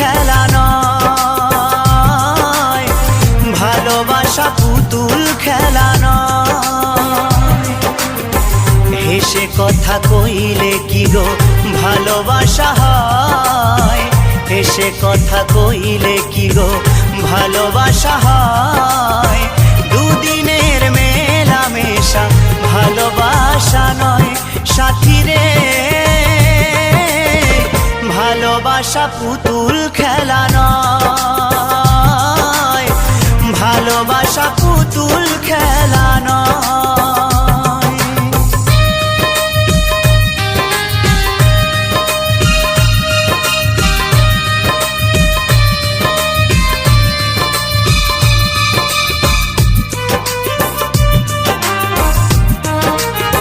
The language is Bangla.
খেলা নয়, ভালোবাসা পুতুল খেলা নয়। হেসে কথা কইলে কি গো ভালোবাসা হয়, হেসে কথা কইলে কি গো ভালোবাসা হয়। দুদিনের মেলামেশা ভালোবাসা নয় সাথী রে, ভালোবাসা পুতুল